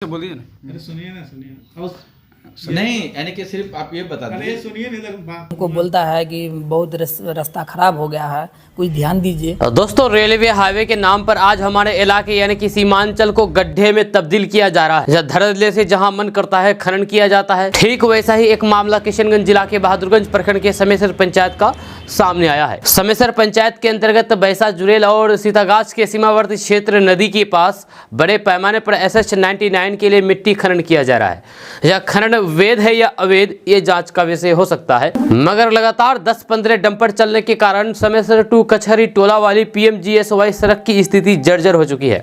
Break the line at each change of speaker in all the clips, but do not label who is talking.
बोलिए ना।
अरे सुनिए ना, सुनिए
नहीं, यानी कि सिर्फ आप ये बता
अरे
दीजिए।
सुनिए नहीं तो बात
हमको बोलता है कि बहुत रास्ता खराब हो गया है, कुछ ध्यान दीजिए।
दोस्तों, रेलवे हाईवे के नाम पर आज हमारे इलाके यानी कि सीमांचल को गड्ढे में तब्दील किया जा रहा है। धड़ल्ले से जहां मन करता है खनन किया जाता है। ठीक वैसा ही एक मामला किशनगंज जिला के बहादुरगंज प्रखंड के समेसर पंचायत का सामने आया है। समेसर पंचायत के अंतर्गत बैसा जुरेल और सीतागाछ के सीमावर्ती क्षेत्र नदी के पास बड़े पैमाने पर SH-99 के लिए मिट्टी खनन किया जा रहा है। यह खनन वैध है या अवैध, ये जांच का विषय हो सकता है, मगर लगातार 10-15 डंपर चलने के कारण समेसर टू कचहरी टोला वाली PMGSY सड़क की स्थिति जर्जर हो चुकी है।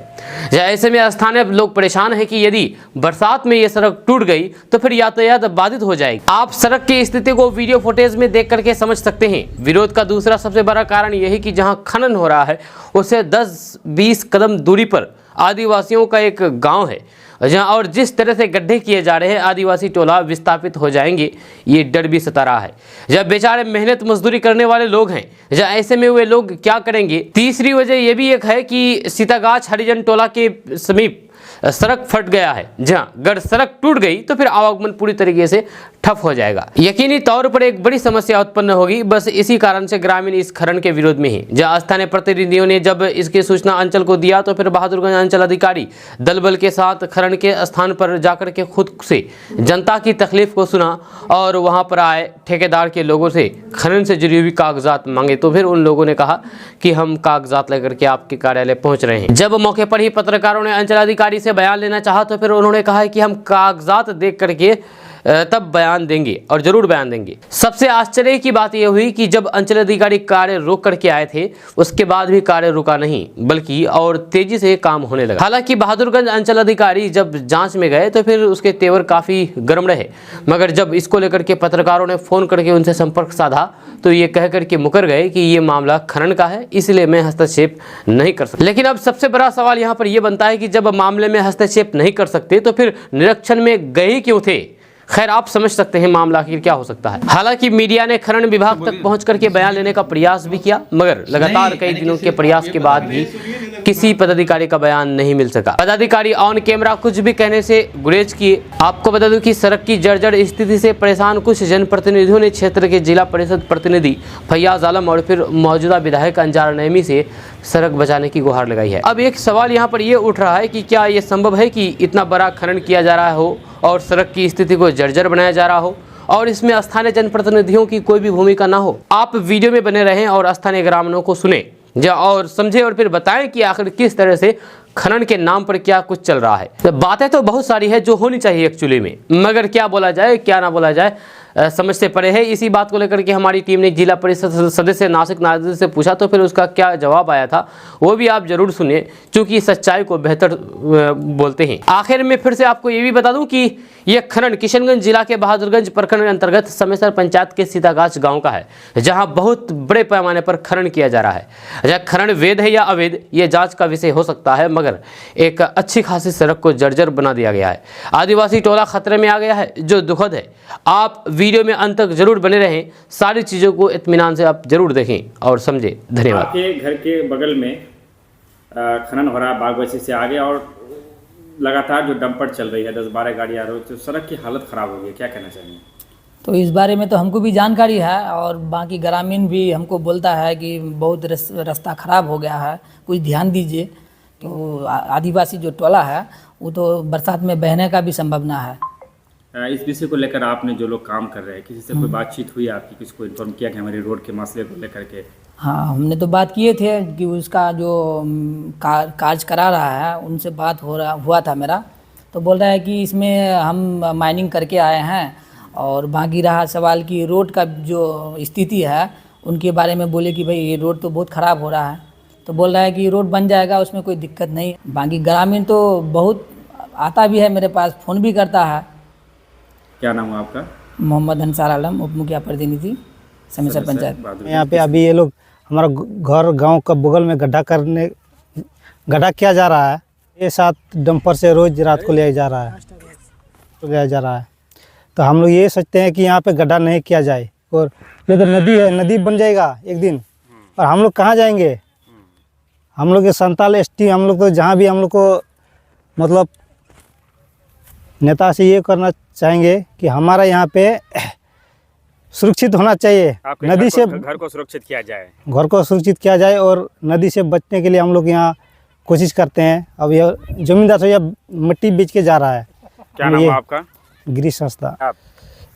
ऐसे में स्थानीय लोग परेशान है कि यदि बरसात में ये सड़क टूट गई तो फिर यातायात बाधित हो जाएगी। आप सड़क की स्थिति को वीडियो फुटेज में देख करके समझ सकते हैं। विरोध का दूसरा सबसे बड़ा कारण यही कि जहां खनन हो रहा है उससे 10-20 कदम दूरी पर आदिवासियों का एक गांव है जहां और जिस तरह से गड्ढे किए जा रहे हैं आदिवासी टोला विस्थापित हो जाएंगे, ये डर भी सता रहा है। जब बेचारे मेहनत मजदूरी करने वाले लोग हैं, जब ऐसे में वे लोग क्या करेंगे। तीसरी वजह यह भी एक है कि सीतागाछ हरिजन टोला के समीप सड़क फट गया है, जहां अगर सड़क टूट गई तो फिर आवागमन पूरी तरीके से ठप हो जाएगा। यकीनी तौर पर एक बड़ी समस्या उत्पन्न होगी। बस इसी कारण से ग्रामीण इस खनन के विरोध में है। जहां स्थानीय प्रतिनिधियों ने जब इसकी सूचना अंचल को दिया तो फिर बहादुरगंज अंचल अधिकारी दल बल के साथ खनन के स्थान पर जाकर के खुद से जनता की तकलीफ को सुना और वहां पर आए ठेकेदार के लोगों से खनन से जुड़ी हुई कागजात मांगे तो फिर उन लोगों ने कहा कि हम कागजात लेकर के आपके कार्यालय पहुंच रहे हैं। जब मौके पर ही पत्रकारों ने अंचल अधिकारी से बयान लेना चाहा तो फिर उन्होंने कहा कि हम कागजात देख करके तब बयान देंगे और जरूर बयान देंगे। सबसे आश्चर्य की बात यह हुई कि जब अंचल अधिकारी कार्य रोक करके आए थे उसके बाद भी कार्य रुका नहीं, बल्कि और तेजी से काम होने लगा। हालांकि बहादुरगंज अंचल अधिकारी जब जांच में गए तो फिर उसके तेवर काफी गर्म रहे, मगर जब इसको लेकर के पत्रकारों ने फोन करके उनसे संपर्क साधा तो ये कह करके मुकर गए कि ये मामला खनन का है, इसलिए मैं हस्तक्षेप नहीं कर सकता। लेकिन अब सबसे बड़ा सवाल यहाँ पर यह बनता है कि जब मामले में हस्तक्षेप नहीं कर सकते तो फिर निरीक्षण में गए क्यों थे। खैर, आप समझ सकते हैं मामला आखिर क्या हो सकता है। हालांकि मीडिया ने खनन विभाग तक पहुंच करके बयान लेने का प्रयास भी किया, मगर लगातार कई दिनों के प्रयास के बाद भी किसी पदाधिकारी का बयान नहीं मिल सका। पदाधिकारी ऑन कैमरा कुछ भी कहने से गुरेज किए। आपको बता दूं कि सड़क की जर्जर स्थिति से परेशान कुछ जनप्रतिनिधियों ने क्षेत्र के जिला परिषद प्रतिनिधि फैयाज आलम और फिर मौजूदा विधायक अंजार नईमी से सड़क बचाने की गुहार लगाई है। अब एक सवाल यहाँ पर यह उठ रहा है कि क्या यह संभव है कि इतना बड़ा खनन किया जा रहा हो और सड़क की स्थिति को जर्जर बनाया जा रहा हो और इसमें स्थानीय जनप्रतिनिधियों की कोई भी भूमिका ना हो। आप वीडियो में बने रहें और स्थानीय ग्रामीणों को सुने और समझे और फिर बताएं कि आखिर किस तरह से खनन के नाम पर क्या कुछ चल रहा है। तो बातें तो बहुत सारी है जो होनी चाहिए एक्चुअली में, मगर क्या बोला जाए क्या ना बोला जाए समझ से परे है। इसी बात को लेकर के हमारी टीम ने जिला परिषद सदस्य नासिक नादिर से पूछा तो फिर उसका क्या जवाब आया था वो भी आप जरूर सुनिए, क्योंकि सच्चाई को बेहतर बोलते हैं। आखिर में फिर से आपको ये भी बता दूं कि यह खनन किशनगंज जिला के बहादुरगंज प्रखंड अंतर्गत समेसर पंचायत के सीतागाछ गांव का है, जहां बहुत बड़े पैमाने पर खनन किया जा रहा है। यह खनन वैध है या अवैध, ये जांच का विषय हो सकता है, मगर एक अच्छी खासी सड़क को जर्जर बना दिया गया है। आदिवासी टोला खतरे में आ गया है, जो दुखद है। आप वीडियो में अंत तक जरूर बने रहें, सारी चीज़ों को इत्मीनान से आप जरूर देखें और समझें। धन्यवाद।
आपके घर के बगल में खनन हो रहा है बागवसी से आगे, और लगातार जो डंपर चल रही है 10-12 गाड़ियाँ रोज, तो सड़क की हालत ख़राब हो गई है, क्या कहना चाहेंगे?
तो इस बारे में तो हमको भी जानकारी है और बाकी ग्रामीण भी हमको बोलता है कि बहुत रास्ता खराब हो गया है, कुछ ध्यान दीजिए। तो आदिवासी जो टोला है वो तो बरसात में बहने का भी संभावना है।
इस विषय को लेकर आपने जो लोग काम कर रहे हैं, किसी से कोई बातचीत हुई आपकी, किसी को इन्फॉर्म किया कि हमारे रोड के मसले को लेकर के?
हाँ, हमने तो बात किए थे कि उसका जो कार्य करा रहा है उनसे बात हुआ था मेरा, तो बोल रहा है कि इसमें हम माइनिंग करके आए हैं और बाकी रहा सवाल कि रोड का जो स्थिति है उनके बारे में बोले कि भाई ये रोड तो बहुत ख़राब हो रहा है, तो बोल रहा है कि रोड बन जाएगा, उसमें कोई दिक्कत नहीं। बाकी ग्रामीण तो बहुत आता भी है मेरे पास, फ़ोन भी करता है।
क्या नाम है आपका?
मोहम्मद अंसार आलम, उप मुखिया प्रतिनिधि समेसर पंचायत।
यहाँ पे अभी ये लोग हमारा घर गांव का बगल में गड्ढा किया जा रहा है। ये 7 डंपर से रोज रात को ले जा रहा है, तो हम लोग ये सोचते हैं कि यहाँ पे गड्ढा नहीं किया जाए, और ये तो नदी है, नदी बन जाएगा एक दिन, और हम लोग कहाँ जाएंगे? हम लोग के संताल ST हम लोग तो जहाँ भी हम लोग को मतलब नेता से ये करना चाहेंगे कि हमारा यहाँ पे सुरक्षित होना चाहिए,
आपके
नदी से
घर को सुरक्षित किया जाए।
घर को सुरक्षित किया जाए और नदी से बचने के लिए हम लोग यहाँ कोशिश करते हैं। अब यह जमींदार से यह मिट्टी बेच के जा रहा है।
क्या नाम है आपका?
गिरीश संस्था।
आप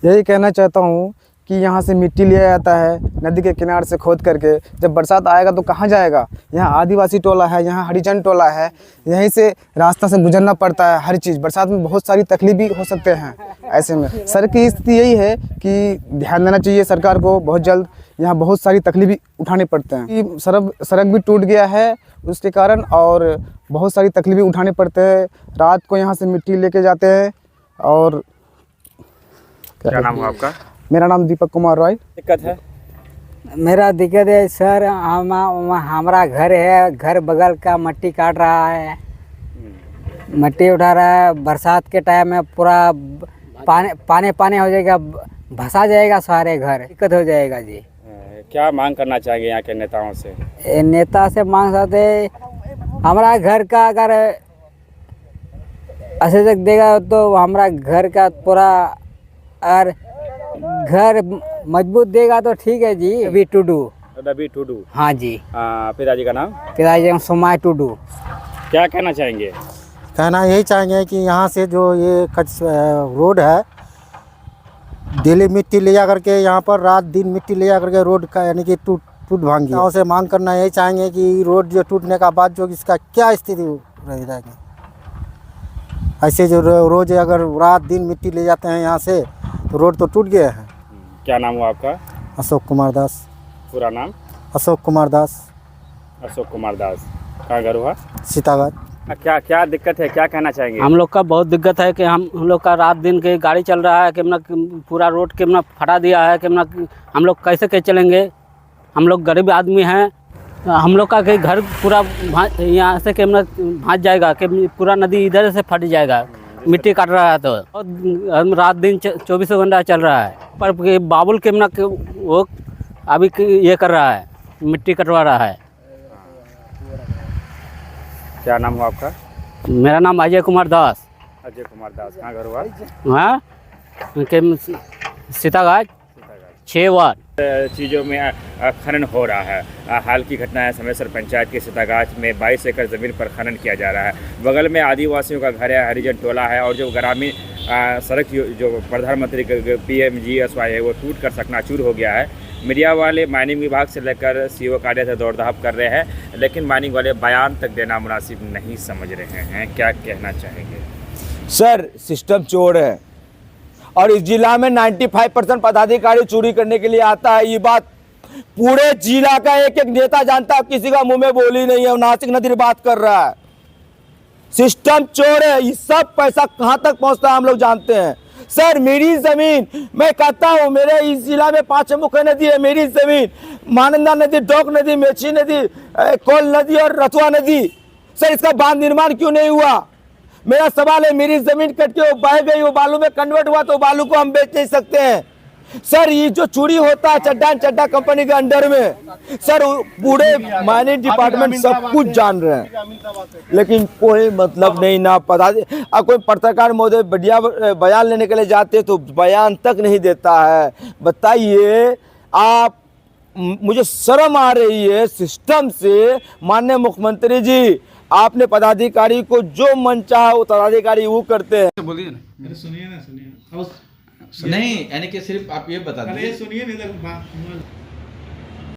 यही कहना चाहता हूँ कि यहाँ से मिट्टी लिया जाता है नदी के किनारे से खोद करके। जब बरसात आएगा तो कहाँ जाएगा? यहाँ आदिवासी टोला है, यहाँ हरिजन टोला है, यहीं से रास्ता से गुजरना पड़ता है। हर चीज़ बरसात में बहुत सारी तकलीफ भी हो सकते हैं। ऐसे में सर की स्थिति यही है कि ध्यान देना चाहिए सरकार को। बहुत जल्द यहाँ बहुत सारी तकलीफ भी उठाने पड़ते हैं कि सड़क भी टूट गया है उसके कारण, और बहुत सारी तकलीफ उठाने पड़ते हैं। रात को यहाँ से मिट्टी लेके जाते हैं। और
क्या नाम है आपका?
मेरा नाम दीपक कुमार रॉय।
दिक्कत है?
मेरा दिक्कत है सर, हमारा घर है, घर बगल का मट्टी काट रहा है, मट्टी उठा रहा है। बरसात के टाइम में पूरा पानी हो जाएगा, भसा जाएगा सारे घर, दिक्कत हो जाएगा जी।
क्या मांग करना चाहेंगे यहाँ के नेताओं से?
नेता से मांग सकते हमारा घर का अगर ऐसे तक देगा तो हमारा घर का पूरा और घर मजबूत देगा तो ठीक है जी। रवि टुडू। हाँ जी।
पिताजी का नाम?
पिताजी का सोमाय टुडू।
क्या कहना चाहेंगे?
कहना यही चाहेंगे कि यहाँ से जो ये रोड है, डेली मिट्टी ले जा करके यहाँ पर रात दिन मिट्टी ले जा करके रोड का यानी कि टूट भांगी। गाँव से मांग करना यही चाहेंगे कि रोड जो टूटने का बाद जो इसका क्या स्थिति रहेगी। ऐसे जो रोज अगर रात दिन मिट्टी ले जाते हैं यहाँ से तो रोड तो टूट गया है।
क्या नाम हुआ आपका?
अशोक कुमार दास।
पूरा नाम?
अशोक कुमार दास।
अशोक कुमार दास। कहाँ घर हुआ?
सीतागढ़।
क्या दिक्कत है, क्या कहना चाहेंगे?
हम लोग का बहुत दिक्कत है कि हम लोग का रात दिन के गाड़ी चल रहा है कि पूरा रोड के फटा दिया है कि हम लोग कैसे चलेंगे। हम लोग गरीब आदमी हैं। हम लोग का घर पूरा यहाँ से भाँज जाएगा कि पूरा नदी इधर से फट जाएगा। मिट्टी काट रहा है तो हम रात दिन 24 घंटा चल रहा है। पर बाबुल के वो अभी ये कर रहा है, मिट्टी कटवा रहा है।
क्या नाम हुआ आपका?
मेरा नाम अजय कुमार दास।
अजय कुमार दास। कहाँ घर हुआ?
हाँ सीतागढ़ 6 वार्ड।
चीज़ों में खनन हो रहा है। हाल की घटना है समेसर पंचायत के सीतागाछ में 22 एकड़ ज़मीन पर खनन किया जा रहा है। बगल में आदिवासियों का घर है, हरिजन टोला है, और जो ग्रामीण सड़क जो प्रधानमंत्री PMGSY है वो टूट कर चकनाचूर हो गया है। मीडिया वाले माइनिंग विभाग से लेकर CO कार्यालय से दौड़ धाप कर रहे हैं, लेकिन माइनिंग वाले बयान तक देना मुनासिब नहीं समझ रहे हैं। क्या कहना चाहेंगे?
सर सिस्टम चोर है और इस जिला में 95% पदाधिकारी चोरी करने के लिए आता है। ये बात पूरे जिला का एक नेता जानता है, किसी का मुंह में बोली नहीं है। नासिक नदीर बात कर रहा है। सिस्टम चोर है। ये सब पैसा कहां तक पहुंचता है हम लोग जानते हैं। सर मेरी जमीन, मैं कहता हूं मेरे इस जिला में 5 मुख्य नदी है। मेरी जमीन महानंदा नदी, डोक नदी, मेची नदी, कोल नदी और रतुआ नदी। सर इसका बांध निर्माण क्यों नहीं हुआ? मेरा सवाल है। मेरी जमीन कट के वो बह गई, वो बालू में कन्वर्ट हुआ, तो बालू को हम बेच नहीं सकते हैं। सर ये जो चोरी होता है चड्डा कंपनी के अंडर में, सर पूरे माइनिंग डिपार्टमेंट सब कुछ जान रहे हैं, लेकिन कोई मतलब नहीं ना पता। अब कोई पत्रकार महोदय बढ़िया बयान लेने के लिए जाते तो बयान तक नहीं देता है। बताइए आप, मुझे शर्म आ रही है सिस्टम से। माननीय मुख्यमंत्री जी, आपने पदाधिकारी को जो मन चाहा वो पदाधिकारी वो करते हैं।
बोलिए ना।
अरे सुनिए ना, सुनिए।
नहीं यानी कि सिर्फ आप ये बता
अरे
दीजिए।
सुनिए नहीं तो बात